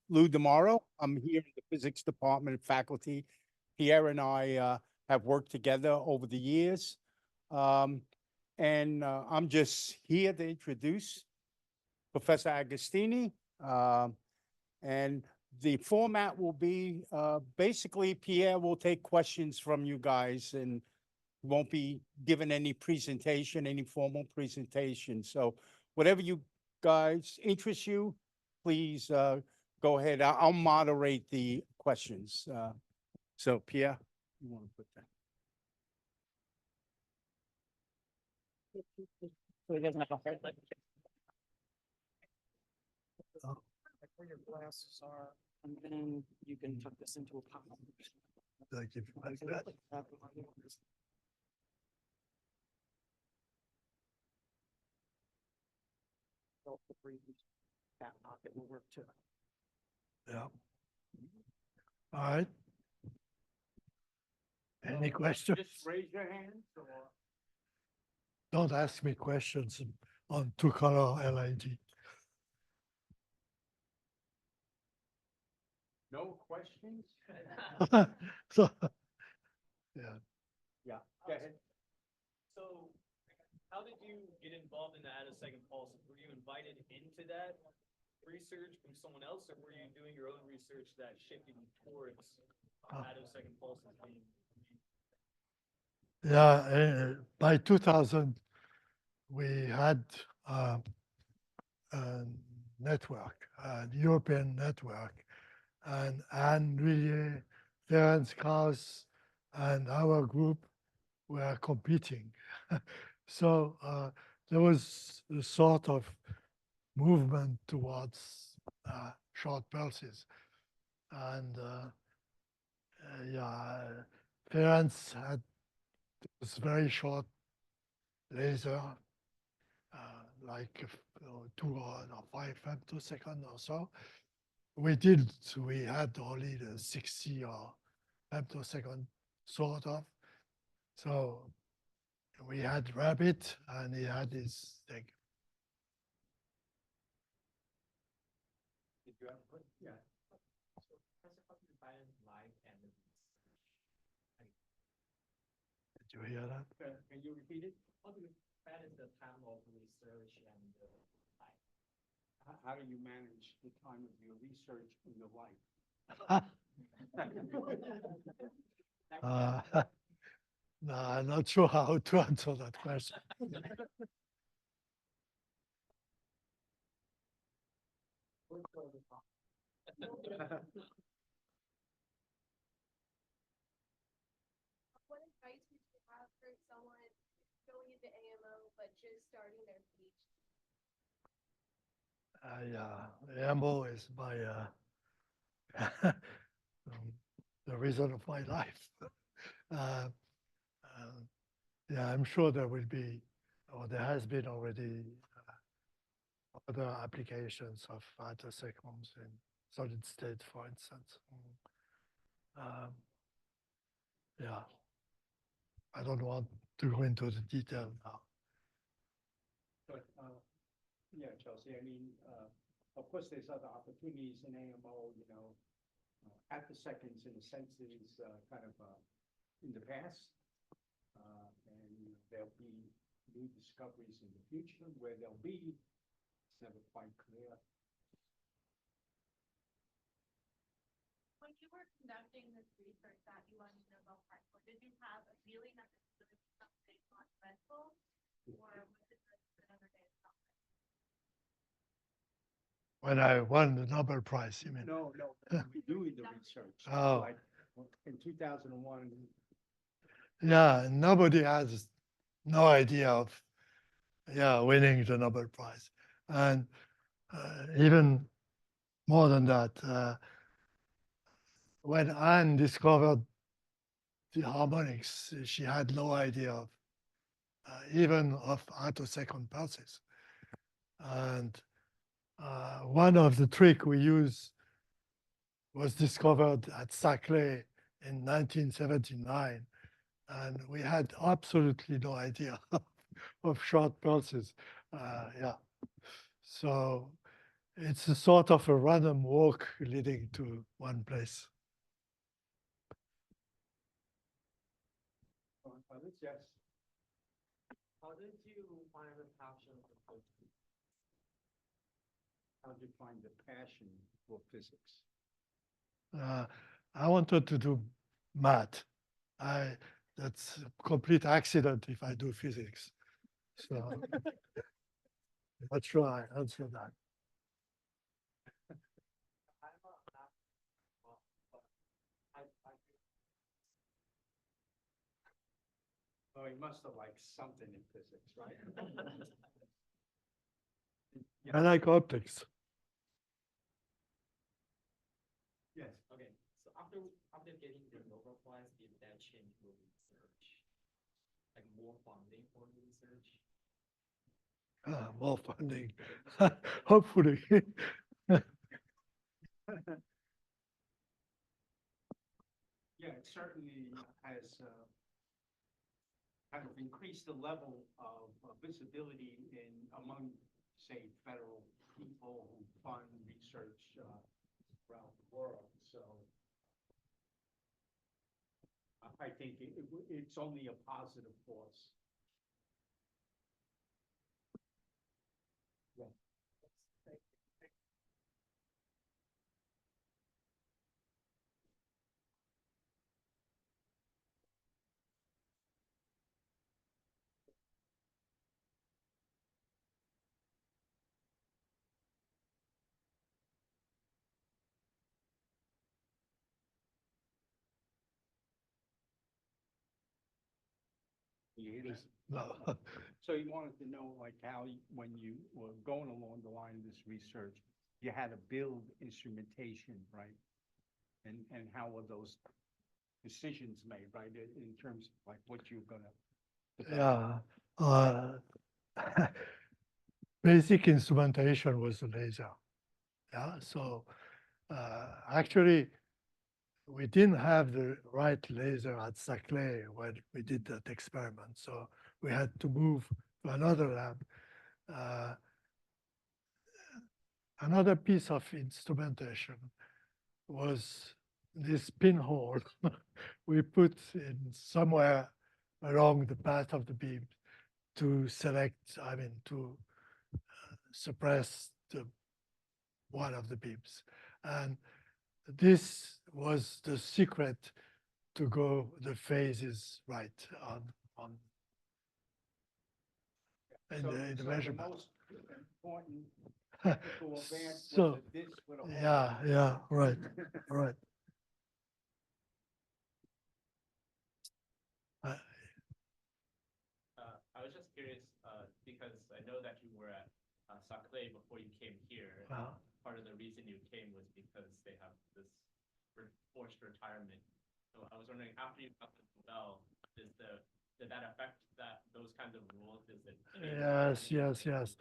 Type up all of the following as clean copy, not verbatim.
Lou DiMauro. I'm here in the physics department faculty. Pierre and I have worked together over the years. Um, and I'm just here to introduce Professor Agostini. And the format will be basically Pierre will take questions from you guys and won't be given any presentation, any formal presentation. So whatever you guys interest you, please go ahead. I'll moderate the questions. So Pierre, you want to put that? So he doesn't have a hard like. Oh. Like where your glasses are, and then you can tuck this into a pocket. Like if you like that. That pocket will work too. Yeah. All right. Any questions? Just raise your hand or? Don't ask me questions on two-color LED. No questions? So, yeah. Yeah, go ahead. So, how did you get involved in the attosecond pulses? Were you invited into that research from someone else, or were you doing your own research that shifted you towards attosecond pulses being? Yeah, by 2000, we had a network, a European network, and really Ferenc Krauss and our group were competing. So there was a sort of movement towards short pulses. And yeah, Ferenc had this very short laser, like 2 or 5 femtosecond or so. We had only the 60 or femtosecond sort of. So we had Rabbit and he had his thing. Did you have a question? Yeah. Did you hear that? Can you repeat it? How do you balance the time of research and the life? How do you manage the time of your research and your life? No, I'm not sure how to answer that question. What advice would you have for someone going into AMO but just starting their PhD? Yeah, AMO is my the reason of my life. Uh, yeah, I'm sure there will be, or there has been already other applications of attoseconds in solid state, for instance. Yeah, I don't want to go into the detail now. But, yeah, Chelsea, I mean, of course, there's other opportunities in AMO, attoseconds in a sense is kind of in the past. And there'll be new discoveries in the future. Where they'll be, it's never quite clear. When you were conducting this research that you won the Nobel Prize for, did you have a feeling that this was going to be something monumental, or was it just another day of something? When I won the Nobel Prize, you mean? No, when we doing the research. Oh. Like in 2001. Yeah, nobody has no idea of, winning the Nobel Prize. And even more than that, when Anne discovered the harmonics, she had no idea of, even of attosecond pulses. And one of the tricks we use was discovered at Saclay in 1979. And we had absolutely no idea of short pulses. Yeah. So it's a sort of a random walk leading to one place. Yes. How did you find the passion for physics? How do you find the passion for physics? I wanted to do math. That's a complete accident if I do physics. So not sure I answer that. I'm a math, but I Oh, he must have liked something in physics, right? I like optics. Yes. Okay, so after getting the Nobel Prize, did that change your research? Like more funding for the research? More funding, hopefully. Yeah, it certainly has kind of increased the level of visibility in among, say, federal people who fund research around the world. So I think it's only a positive force. Yeah. No. So you wanted to know like how, when you were going along the line of this research, you had to build instrumentation, right? And how were those decisions made, right? In terms of like what you're gonna develop? Yeah. Basic instrumentation was a laser. Yeah. So actually, we didn't have the right laser at Saclay when we did that experiment. So we had to move to another lab. Uh, Another piece of instrumentation was this pinhole we put in somewhere along the path of the beam to select, I mean, to suppress one of the beams. And this was the secret to go the phases right on in the The measurement. most important technical advance So, was a disc with a hole. yeah, right, right. I was just curious, because I know that you were at Saclay before you came here. Part of the reason you came was because they have this forced retirement. So I was wondering, after you got the Nobel, did that affect those kinds of rules? Is it? Yes.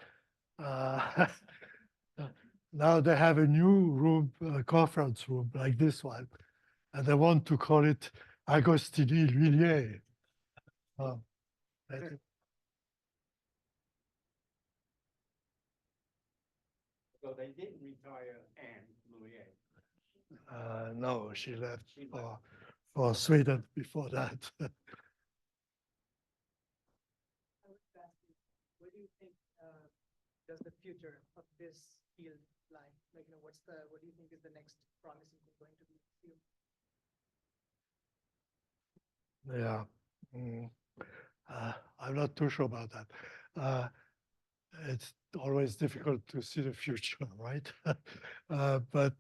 Uh, Now they have a new room, conference room like this one, and they want to call it Agostini L'Huillier. I think- So they didn't retire Anne Louis. no, she left She for Sweden before that. I would ask you, what do you think does the future of this field lie? Like, what do you think is the next promising thing going to be in the field? Yeah. I'm not too sure about that. It's always difficult to see the future, right? But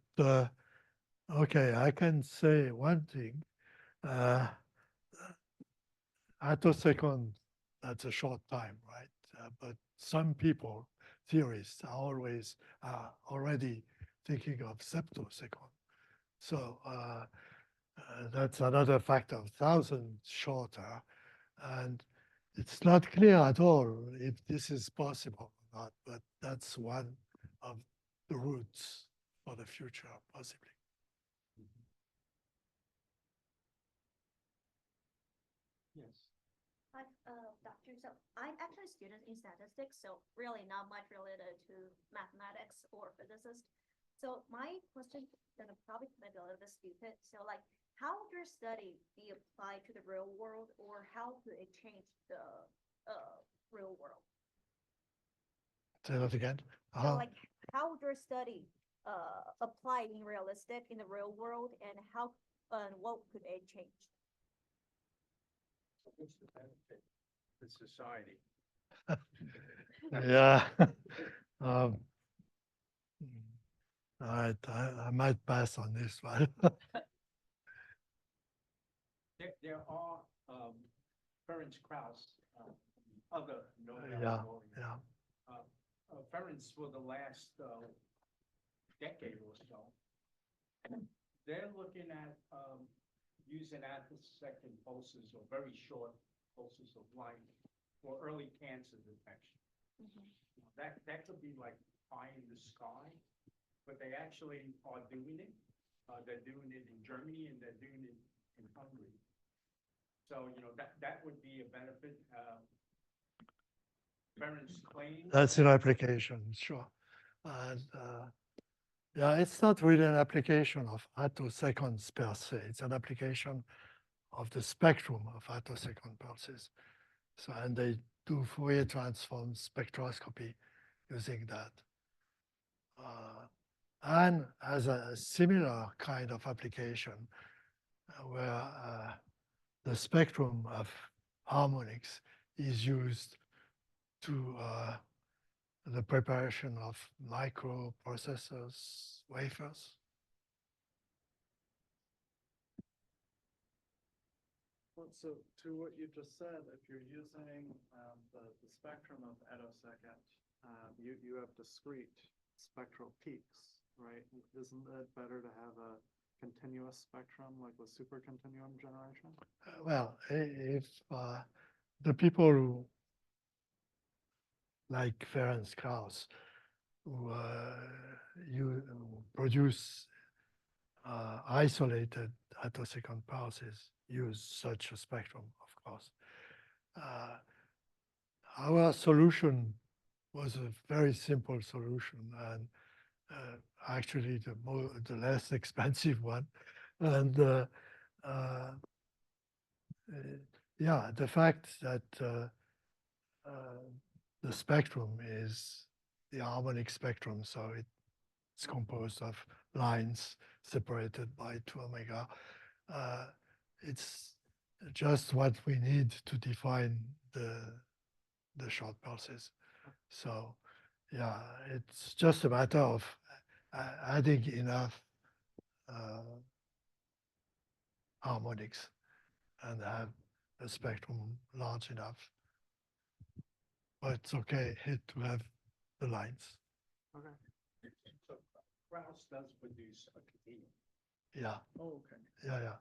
okay, I can say one thing. Attosecond, that's a short time, right? But some people, theorists, are always already thinking of septosecond. So that's another factor of 1,000 shorter. And it's not clear at all if this is possible or not, but that's one of the routes for the future, possibly. Yes. Hi, Doctor. So I'm actually a student in statistics, so really not much related to mathematics or physicist. So my question gonna probably maybe a little bit stupid. So like, how would your study be applied to the real world, or how could it change the real world? Say that again. So like, how would your study apply in realistic in the real world, and how and what could it change? What's the benefit to society? Yeah. Um, all right, I might pass on this one. There are, Ferenc Krauss, other Nobel Yeah, laureate. yeah. Ferenc for the last, decade or so. They're looking at, using attosecond pulses or very short pulses of light for early cancer detection. That could be like pie in the sky, but they actually are doing it. They're doing it in Germany and they're doing it in Hungary. So, that would be a benefit. Ferenc claims. That's an application, sure. And yeah, it's not really an application of attoseconds per se. It's an application of the spectrum of attosecond pulses. So, and they do Fourier transform spectroscopy using that. And as a similar kind of application where the spectrum of harmonics is used to the preparation of microprocessors, wafers. Well, so to what you just said, if you're using the spectrum of attosecond, you have discrete spectral peaks, right? Isn't it better to have a continuous spectrum like with supercontinuum generation? Well, if the people who like Ferenc Krauss, who produce isolated attosecond pulses, use such a spectrum, of course. Our solution was a very simple solution and actually the less expensive one. And yeah, the fact that the spectrum is the harmonic spectrum, so it's composed of lines separated by 2 omega. It's just what we need to define the short pulses. So yeah, it's just a matter of adding enough harmonics and have a spectrum large enough. But it's okay to have the lines. Okay. So Krauss does produce a continuum. Yeah, Oh, okay. yeah.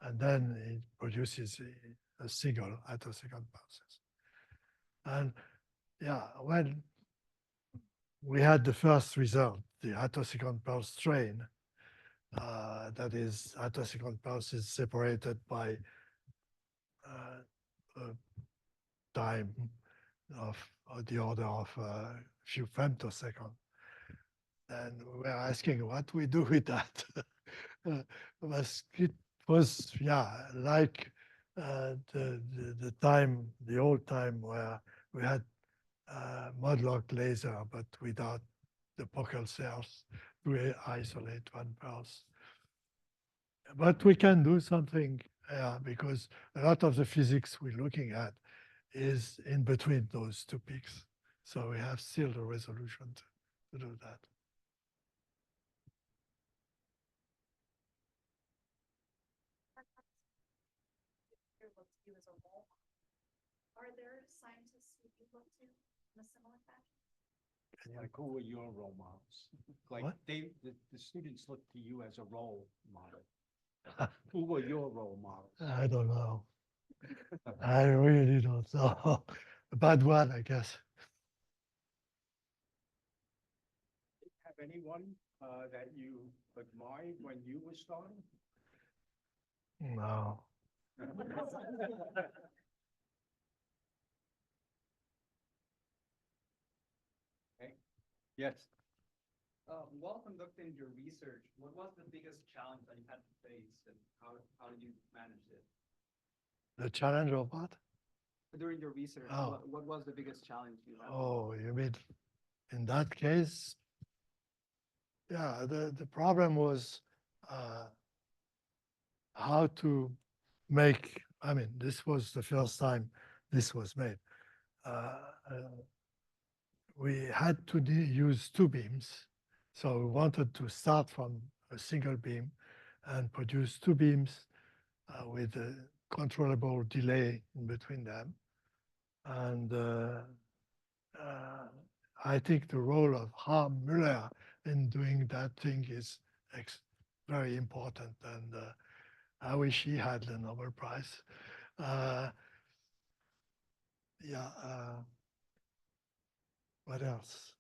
And then it produces a single attosecond pulses. And yeah, when we had the first result, the attosecond pulse train, that is attosecond pulses separated by a time of the order of a few femtosecond. And we were asking what we do with that. It was, yeah, like the time, the old time where we had Modlock laser, but without the Pockels cells to isolate one pulse. But we can do something because a lot of the physics we're looking at is in between those two peaks. So we have still the resolution to do that. You as a role model. Are there scientists who you look to in a similar fashion? Like, who are your role models? Like, What? the students look to you as a role model. Who were your role models? I don't know. I really don't know. A bad one, I guess. Have anyone that you admired when you were starting? No. Yes. While conducting your research, what was the biggest challenge that you had to face and how did you manage it? The challenge of what? During your research, Oh. what was the biggest challenge you had? Oh, you mean, in that case, yeah, the problem was how to make, I mean, this was the first time this was made. Uh, we had to use two beams. So we wanted to start from a single beam and produce two beams with a controllable delay in between them. And I think the role of Harm Müller in doing that thing is very important. And I wish he had the Nobel Prize. Yeah. What else?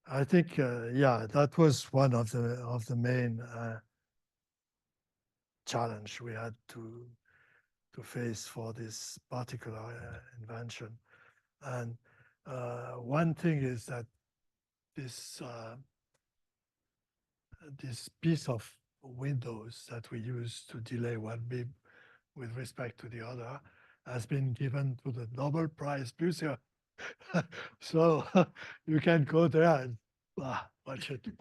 I think, yeah, that was one of the main challenge we had to face for this particular invention. And one thing is that this this piece of windows that we use to delay one beam with respect to the other has been given to the Nobel Prize Museum. So you can go there and watch it. If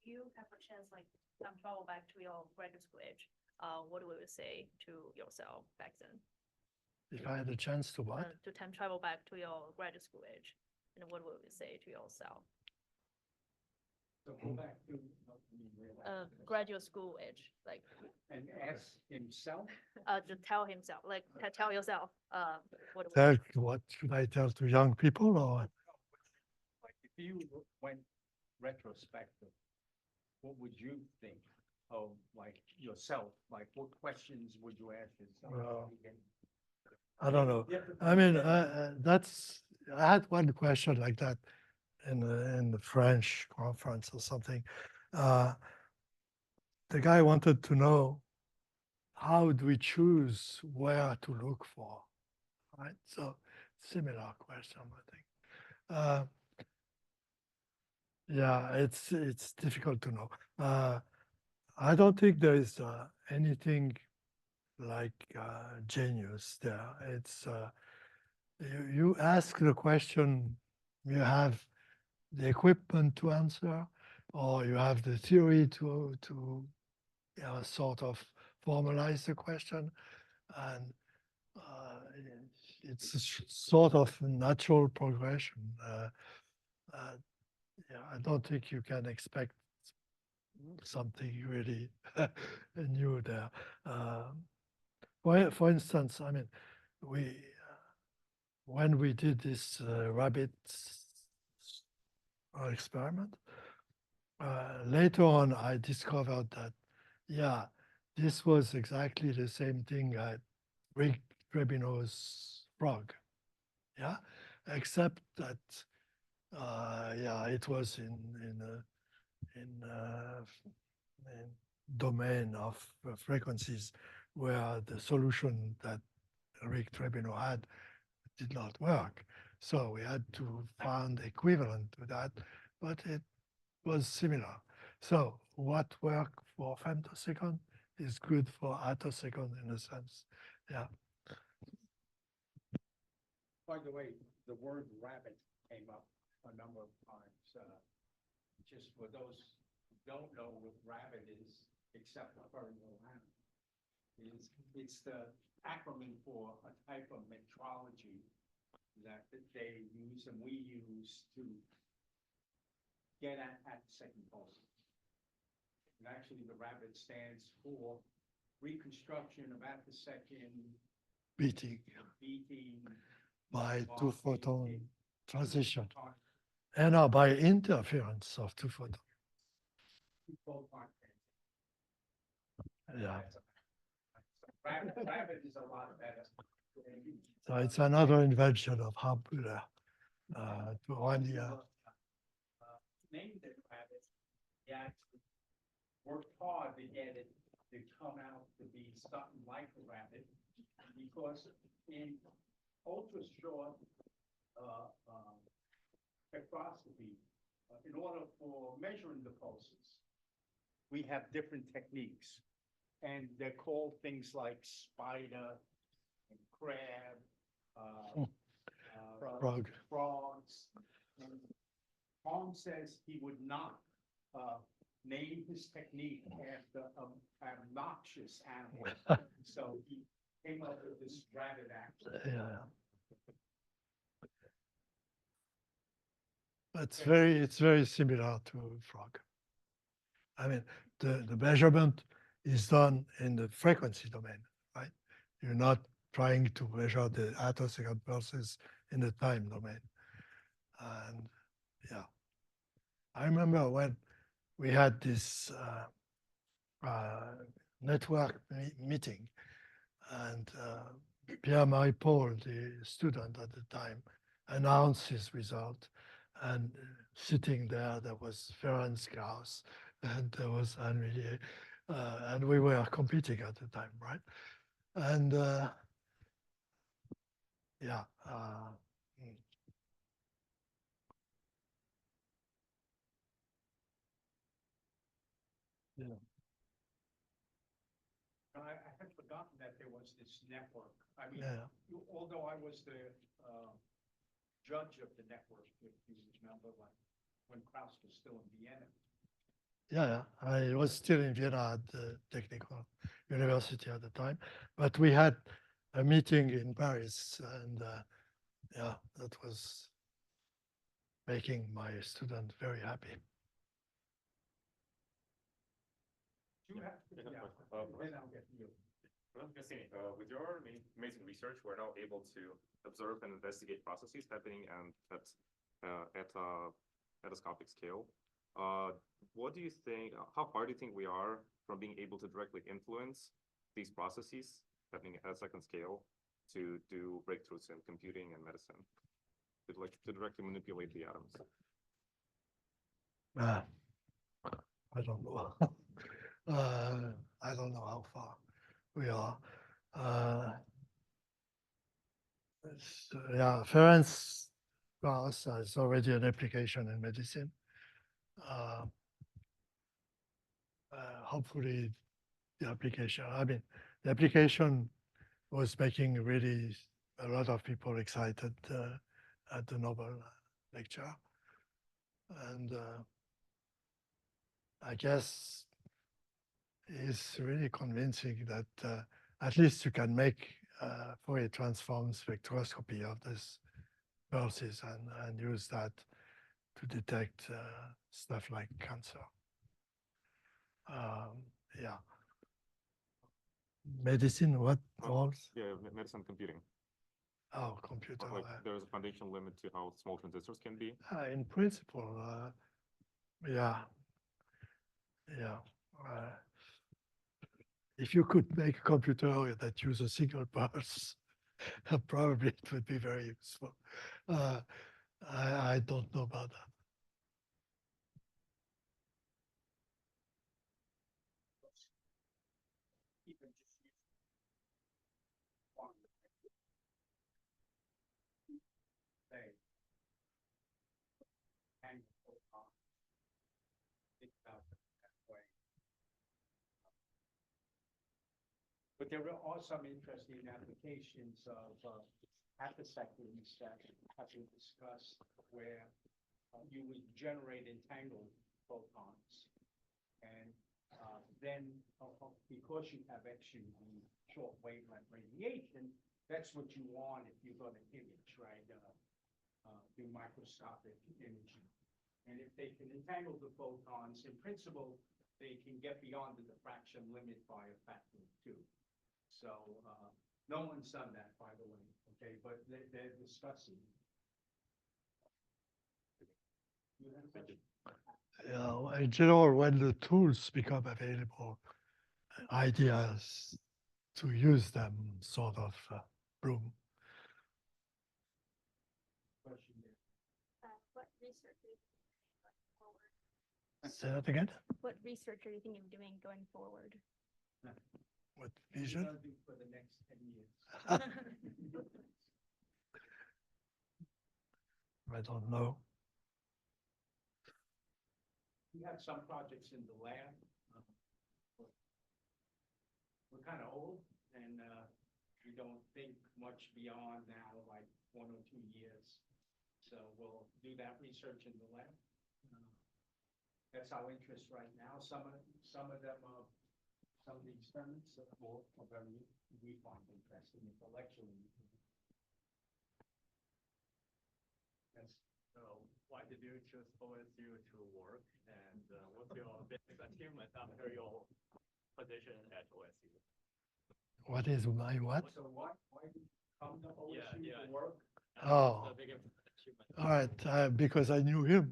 you have a chance, like, travel back to your graduate school age, what would you say to yourself back then? If I had a chance to what? To time travel back to your graduate school age, and what would you say to yourself? So go back to. Graduate school age, like, And ask himself. to tell himself, like, tell yourself, what. Tell, what should I tell to young people or what? Like, if you went retrospective, what would you think of like yourself? Like, what questions would you ask yourself? Well, I don't know. I mean, I had one question like that in the French conference or something. The guy wanted to know, how do we choose where to look for, right? So similar question, I think. Yeah, it's difficult to know. I don't think there is anything like genius there. It's you ask the question, you have the equipment to answer, or you have the theory to sort of formalize the question, and it's a sort of natural progression. Yeah, I don't think you can expect something really new there. For instance, I mean, when we did this rabbit experiment, later on I discovered that, yeah, this was exactly the same thing at Rick Trebino's frog, yeah, except that, yeah, it was in domain of frequencies where the solution that Rick Trebino had did not work. So we had to find equivalent to that, but it was similar. So what worked for femtosecond is good for attosecond in a sense. Yeah. By the way, the word rabbit came up a number of times. Just for those who don't know what rabbit is, except for it's the acronym for a type of metrology that they use and we use to get at the second pulse. And actually, the rabbit stands for reconstruction of attosecond Beating by two photon transition. And by interference of two photons. Yeah. Rabbit is a lot better. So it's another invention of Hampuller to one year. Named it rabbit, he actually worked hard to get it to come out to be something like a rabbit, because in ultra short, spectroscopy, in order for measuring the pulses, we have different techniques. And they're called things like spider and crab, Frog. frogs. And Tom says he would not name his technique after an obnoxious animal. So he came up with this rabbit action. Yeah. It's very similar to frog. I mean, the measurement is done in the frequency domain, right? You're not trying to measure the attosecond pulses in the time domain. And yeah, I remember when we had this network meeting, and Pierre Paul, the student at the time, announced his result. And sitting there was Ferenc Gauss, and there was Henri, and we were competing at the time, right? And yeah. Yeah. I had forgotten that there was this network. I mean, Yeah. although I was the judge of the network, if you remember, like when Krauss was still in Vienna. Yeah, I was still in Vienna at the Technical University at the time, but we had a meeting in Paris, and yeah, that was making my student very happy. You have, Yeah, yeah, question. then I'll get you. Well, Agostini, with your amazing research, we're now able to observe and investigate processes happening at endoscopic scale. What do you think, how far do you think we are from being able to directly influence these processes happening at second scale to do breakthroughs in computing and medicine, to directly manipulate the atoms? I don't know. I don't know how far we are. Yeah, Ferenc Gauss has already an application in medicine. Hopefully the application was making really a lot of people excited at the Nobel lecture. And I guess it's really convincing that at least you can make Fourier transform spectroscopy of these pulses and use that to detect stuff like cancer. Yeah. Medicine, what else? Yeah, medicine computing. Oh, computer. Like there's a foundational limit to how small transistors can be. In principle, yeah. If you could make a computer that uses a single pulse, probably it would be very useful. I don't know about that. Even just use quantum say, and think about it that way. But there are some interesting applications of attosecond that have been discussed where you would generate entangled photons. And then because you have XUV, short wavelength radiation, that's what you want if you're going to image, right? Do microscopic imaging. And if they can entangle the photons, in principle, they can get beyond the diffraction limit by a factor of 2. So no one's done that, by the way, okay? But they're discussing. You have a question? In general, when the tools become available, ideas to use them sort of bloom. Question there. What research is going forward Say that again? What research are you thinking of doing going forward? What vision? For the next 10 years. I don't know. We have some projects in the lab. We're kind of old and we don't think much beyond now, like 1 or 2 years. So we'll do that research in the lab. That's our interest right now. Some of them, some of the experiments are very, we find interesting intellectually. That's So why did you choose OSU to work, and what's your biggest achievement after your position at OSU? What is my what? so why did you come to Yeah, OSU yeah. to work? And Oh. what's the biggest achievement? All right, because I knew him.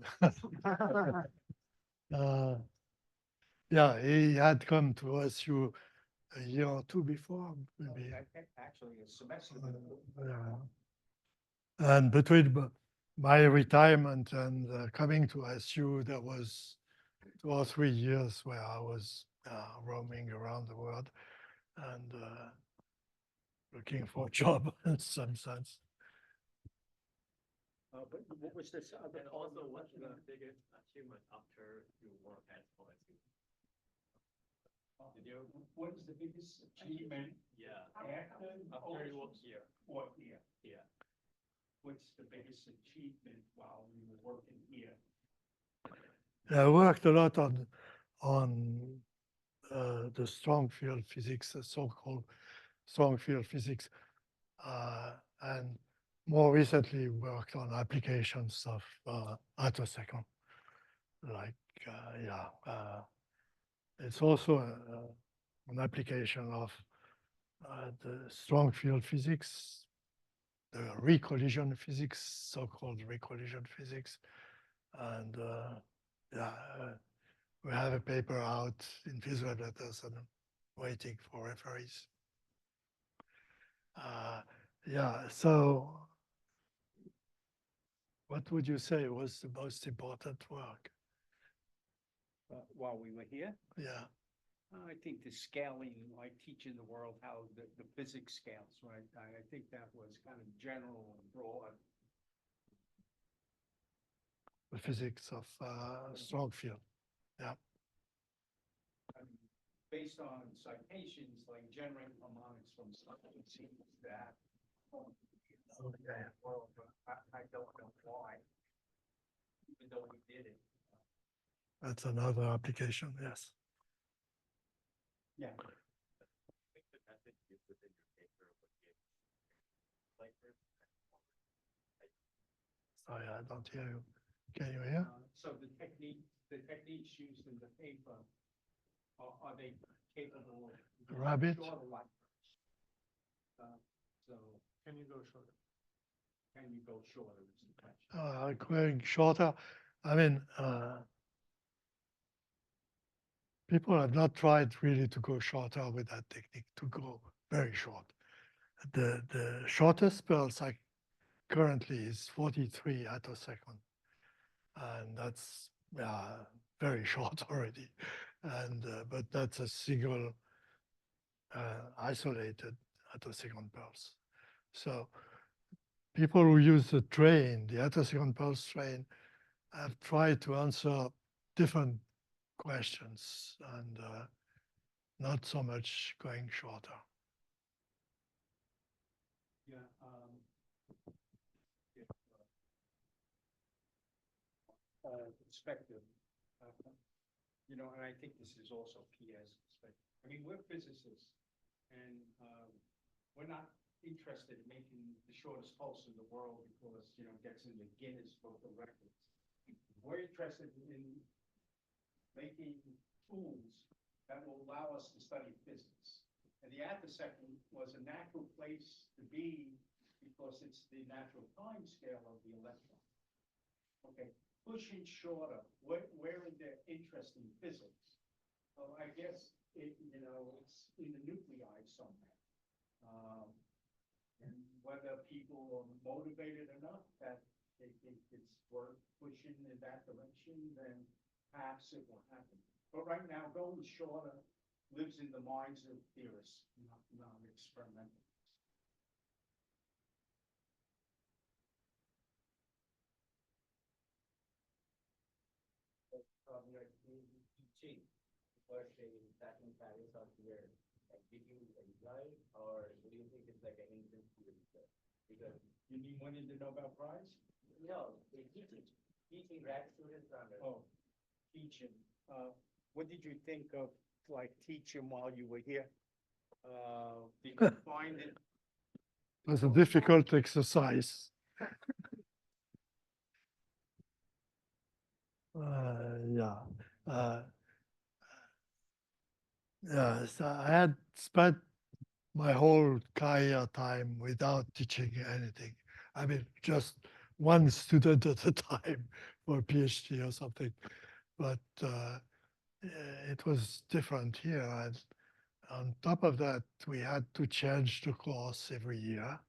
Yeah, he had come to OSU a year or two before, maybe. Actually, a semester. Yeah. And between my retirement and coming to OSU, there was 2 or 3 years where I was roaming around the world and looking for a job in some sense. But what was this other? And also, what's the biggest achievement after you work at OSU? What is the biggest achievement Yeah, after you work here. What here? Yeah. What's the biggest achievement while we were working here? I worked a lot on the strong field physics, the so-called strong field physics, and more recently worked on applications of attosecond. Like, it's also an application of the strong field physics, the recollision physics, so-called recollision physics, and we have a paper out in visual letters and waiting for referees. So what would you say was the most important work? While we were here? Yeah, I think the scaling, like teaching the world how the physics scales, right? I think that was kind of general and broad. the physics of strong field. I mean, based on citations like generating harmonics from something, it seems that. Okay. Well, I don't know why, even though we did it. That's another application, yes. Yeah. I think the method used within your paper would be like Sorry, I don't hear you. Can you hear? So the techniques used in the paper, are they capable of? Rabbit? Shorter life. So Can you go shorter? can you go shorter is the question. Going shorter. I mean, people have not tried really to go shorter with that technique, to go very short. The shortest pulse currently is 43 attosecond. And that's very short already. And but that's a single isolated attosecond pulse. So people who use the attosecond pulse train, have tried to answer different questions and not so much going shorter. Yeah, perspective. And I think this is also Pierre's perspective. I mean, we're physicists and we're not interested in making the shortest pulse in the world because, it gets in the Guinness Book of Records. We're interested in making tools that will allow us to study physics. And the attosecond was a natural place to be because it's the natural time scale of the electron. Okay, pushing shorter, where is there interest in physics? Well, I guess it's in the nuclei somewhere. And whether people are motivated enough that they think it's worth pushing in that direction, then perhaps it will happen. But right now, going shorter lives in the minds of theorists, not experimentalists. From your teaching first in second Paris or here, like did you enjoy or do you think it's like an instant research? Because You mean winning the Nobel Prize? no, the teaching grad students on it. Oh, teaching. What did you think of like teaching while you were here? Did you find it? It was a difficult exercise. Yeah. Yes, I had spent my whole career time without teaching anything. I mean, just one student at a time for a PhD or something. But it was different here. And on top of that, we had to change the course every year.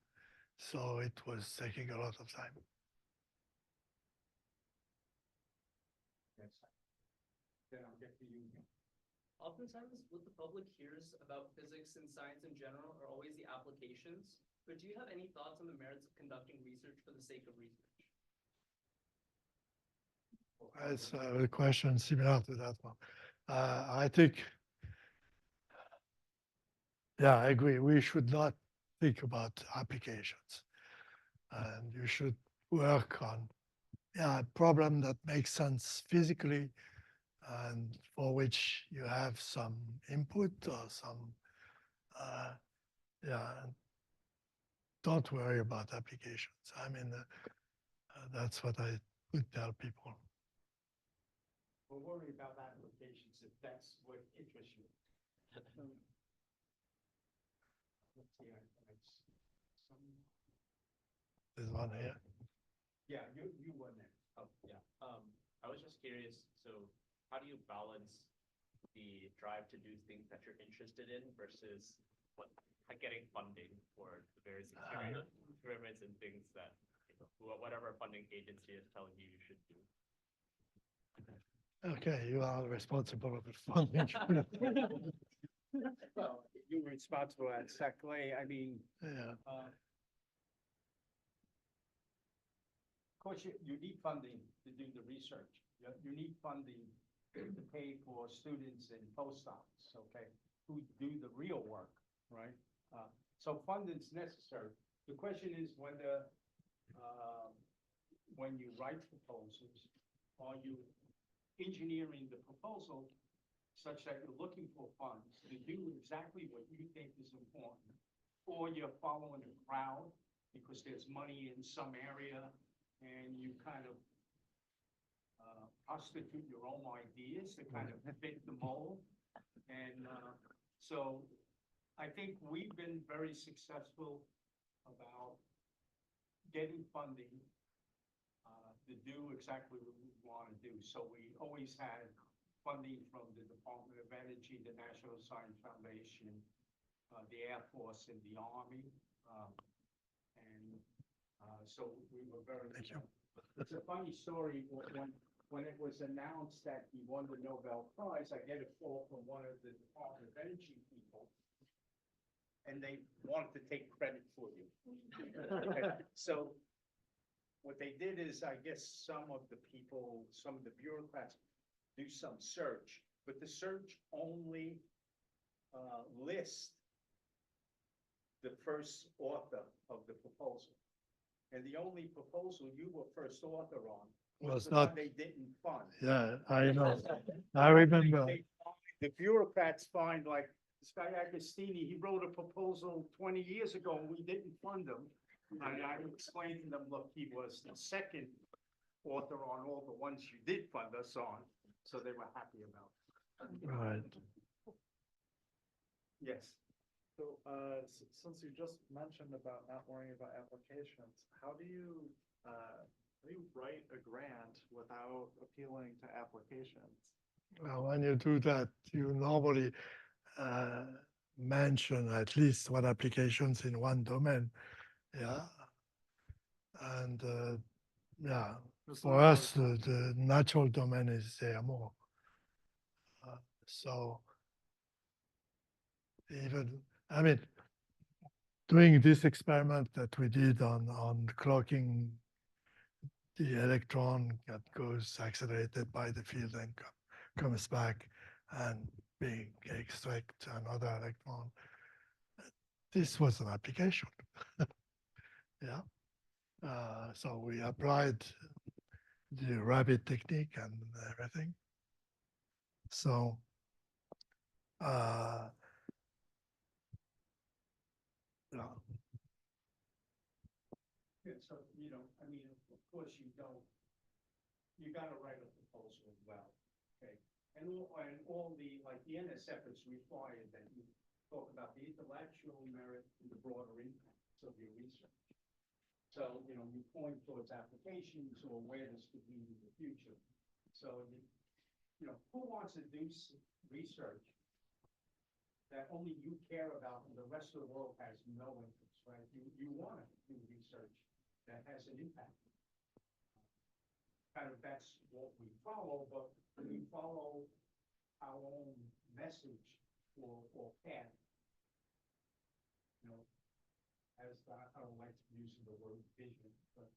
So it was taking a lot of time. Then I'll get to you. Oftentimes, what the public hears about physics and science in general are always the applications, but do you have any thoughts on the merits of conducting research for the sake of research? It's a question similar to that one. I think, yeah, I agree. We should not think about applications. And you should work on a problem that makes sense physically and for which you have some input or some, yeah, don't worry about applications. I mean, that's what I would tell people. We'll worry about applications if that's what interests you. Let's see, There's one here. yeah, you were next. Oh, yeah. I was just curious, so how do you balance the drive to do things that you're interested in versus getting funding for the various experiments and things that, whatever funding agency is telling you you should do? Okay, you are responsible for funding. Well, you're responsible at SACLA, I mean, Yeah, of course, you need funding to do the research. You need funding to pay for students and postdocs, okay, who do the real work, right? So funding's necessary. The question is whether, when you write proposals, are you engineering the proposal such that you're looking for funds to do exactly what you think is important, or you're following the crowd because there's money in some area and you kind of prostitute your own ideas to kind of fit the mold. And so I think we've been very successful about getting funding to do exactly what we want to do. So we always had funding from the Department of Energy, the National Science Foundation, the Air Force, and the Army. So we were very. Thank you. It's a funny story. When it was announced that he won the Nobel Prize, I get a call from one of the Department of Energy people, and they wanted to take credit for you. So what they did is, I guess some of the people, some of the bureaucrats do some search, but the search only lists the first author of the proposal. And the only proposal you were first author on was the not- one they didn't fund. yeah, I know. I remember. The bureaucrats find like this guy Agostini, he wrote a proposal 20 years ago and we didn't fund him. And I explained to them, look, he was the second author on all the ones you did fund us on. So they were happy about it. Right. Yes. So, since you just mentioned about not worrying about applications, how do you write a grant without appealing to applications? Well, when you do that, you normally mention at least one applications in one domain. Yeah. And yeah, There's for one other us, the natural domain is there more. So even, I mean, doing this experiment that we did on clocking the electron that goes accelerated by the field and comes back and being extract another electron. This was an application. Yeah. So we applied the rabbit technique and everything. So yeah. Yeah, so, I mean, of course you gotta write a proposal as well, okay? And all the, like, the NSF is required that you talk about the intellectual merit and the broader impacts of your research. So, you point towards applications or where this could be in the future. So, who wants to do research that only you care about and the rest of the world has no interest, right? You want to do research that has an impact. Kind of that's what we follow, but we follow our own message or path. As I don't like using the word vision, but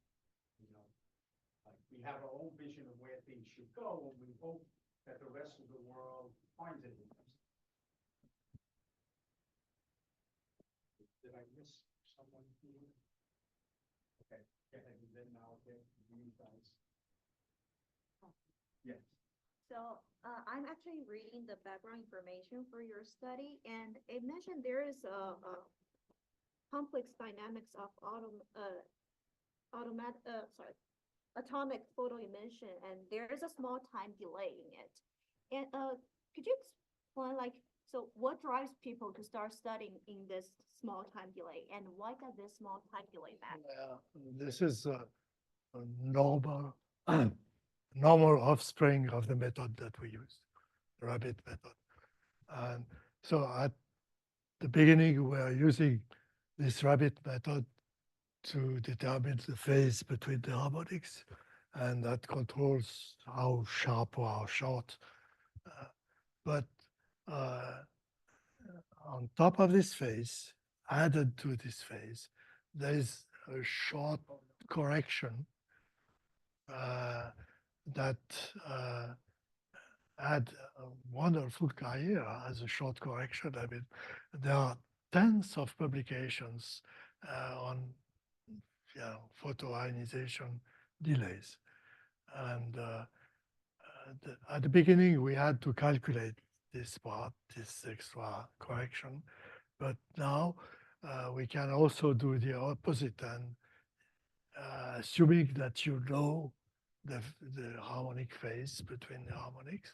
like we have our own vision of where things should go, and we hope that the rest of the world finds it interesting. Did I miss someone here? Okay, and then now, okay, you guys. Yes. So I'm actually reading the background information for your study, and it mentioned there is a complex dynamics of atomic photoemission, and there is a small time delay in it. And could you explain, like, so what drives people to start studying in this small time delay, and why does this small time delay matter? This is a normal normal offspring of the method that we use, the rabbit method. And so at the beginning, we are using this rabbit method to determine the phase between the harmonics, and that controls how sharp or how short. But on top of this phase, added to this phase, there is a short correction that had a wonderful career as a short correction. I mean, there are tens of publications on photoionization delays. And at the beginning, we had to calculate this part, this extra correction. But now we can also do the opposite, and assuming that you know the harmonic phase between the harmonics,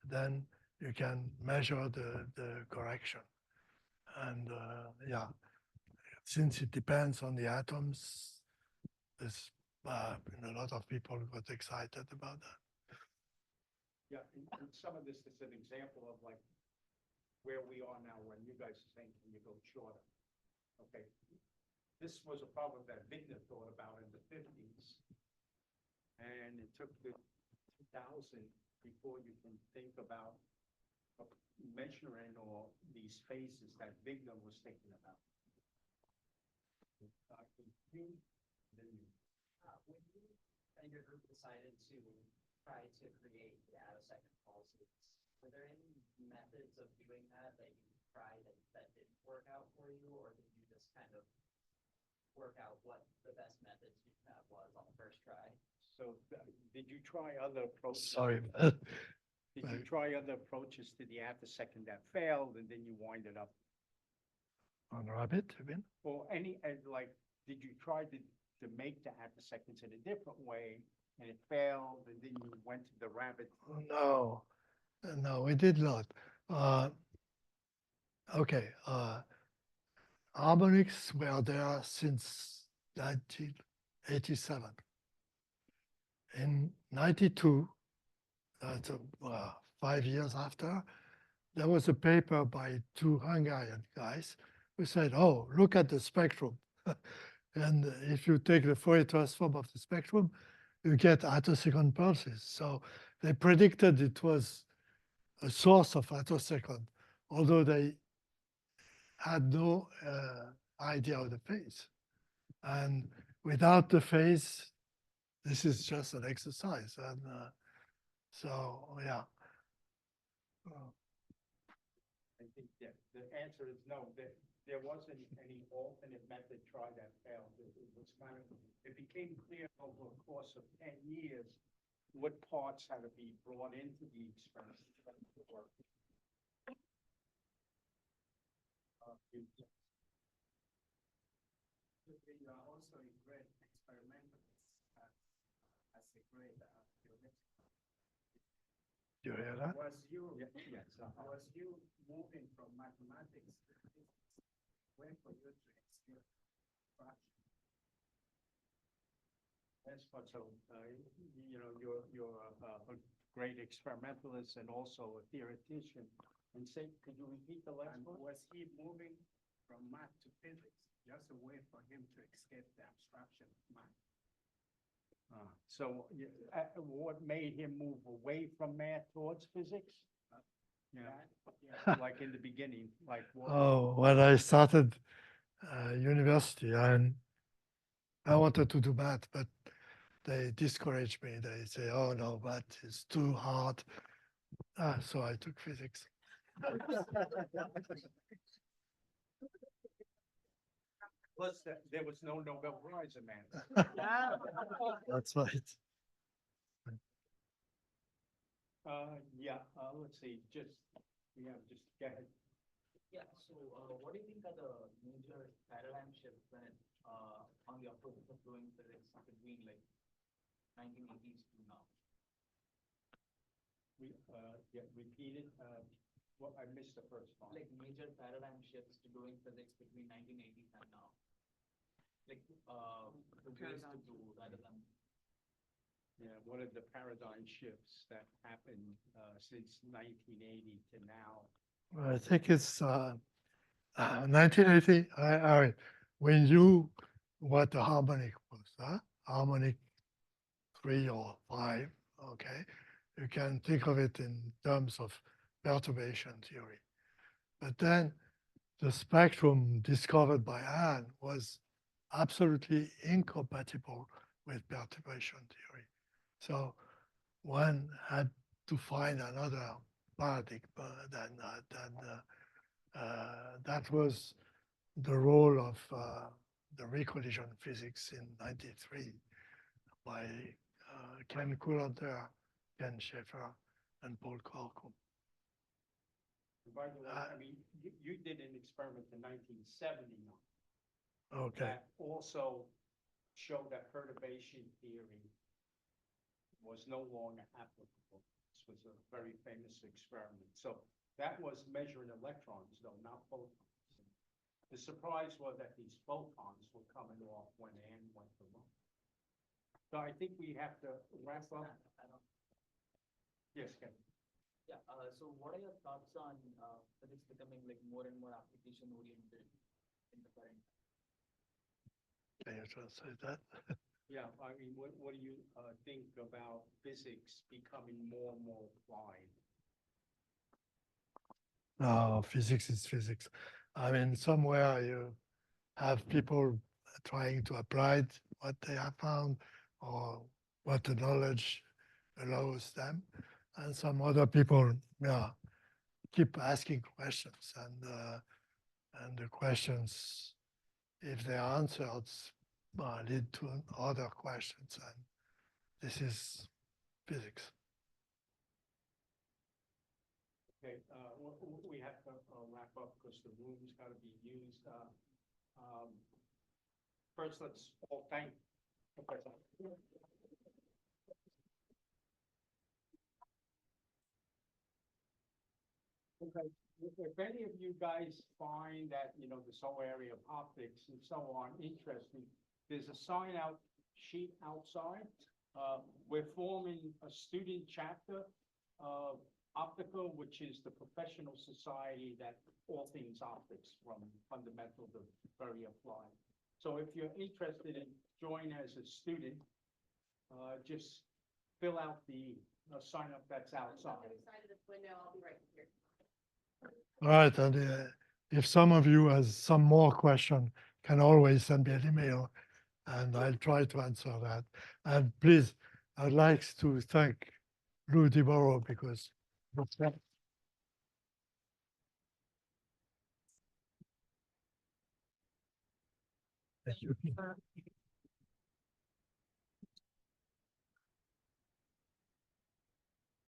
then you can measure the correction. And yeah, since it depends on the atoms, there's a lot of people got excited about that. Yeah, and some of this is an example of like where we are now when you guys are saying, can you go shorter? Okay, this was a problem that Wigner thought about in the 50s. And it took the 2000 before you can think about measuring all these phases that Wigner was thinking about. When you and your group decided to try to create the attosecond pulses, were there any methods of doing that that you tried that didn't work out for you, or did you just kind of work out what the best methods you had was on the first try? So did you try other approaches? Sorry. Did you try other approaches to the attosecond that failed and then you wind it up? On rabbit, you mean? Or like, did you try to make the attoseconds in a different way and it failed and then you went to the rabbit? No, no, we did not. Okay, harmonics were there since 1987. In 92, that's 5 years after, there was a paper by two Hungarian guys who said, oh, look at the spectrum. And if you take the Fourier transform of the spectrum, you get attosecond pulses. So they predicted it was a source of attosecond, although they had no idea of the phase. And without the phase, this is just an exercise. And so, yeah. I think that the answer is no, there wasn't any alternate method tried that failed. It was kind of, it became clear over a course of 10 years what parts had to be brought into the experiment. to work. You are also a great experimentalist as a great You hear that? Was you, Yes, was you moving from mathematics to physics? When for you to explore fraction? Yes, but so, you know, you're a great experimentalist and also a theoretician. And say, could you repeat the last And one? was he moving from math to physics, just a way for him to escape the abstraction of math? So what made him move away from math towards physics? Yeah, like in the beginning, like what? Oh, when I started university, and I wanted to do math, but they discouraged me. They say, "Oh no, math is too hard." So I took physics. Plus, there was no Nobel Prize in math. That's right. Yeah, let's see, just go ahead. Yeah, so, what do you think are the major paradigm shifts when it, on the approach of doing physics between like 1980s to now? Repeat it, well, I missed the first part. Like major paradigm shifts to doing physics between 1980s and now? Like, the ways to do rather than. Yeah, what are the paradigm shifts that happened, since 1980 to now? I think it's 1980. We knew what the harmonic was, harmonic 3 or 5. Okay, you can think of it in terms of perturbation theory. But then the spectrum discovered by Hahn was absolutely incompatible with perturbation theory. So one had to find another paradigm than that was the role of the recollision physics in '93 by Ken Coulter, Ken Schaeffer, and Paul Corkum. By the way, I mean, you did an experiment in 1979. Okay. That also showed that perturbation theory was no longer applicable. This was a very famous experiment. So that was measuring electrons, though, not photons. The surprise was that these photons were coming off when N went to 1. So I think we have to wrap up. Yes, Ken. Yeah, so what are your thoughts on physics becoming like more and more application oriented in the current? Can you translate that? Yeah, I mean, what do you think about physics becoming more and more applied? No, physics is physics. I mean, somewhere you have people trying to apply what they have found or what the knowledge allows them. And some other people, yeah, keep asking questions, and the questions, if they are answered, lead to other questions, and this is physics. Okay, we have to wrap up because the room's got to be used. First, let's all thank Professor. Okay, if any of you guys find that, you know, this whole area of optics and so on interesting, there's a sign out sheet outside. We're forming a student chapter of Optical, which is the professional society that all things optics, from fundamental to very applied. So if you're interested in joining as a student, just fill out the sign up that's outside. All right, and if some of you has some more question, can always send me an email and I'll try to answer that. And please, I'd like to thank Lou DiMauro because thank you.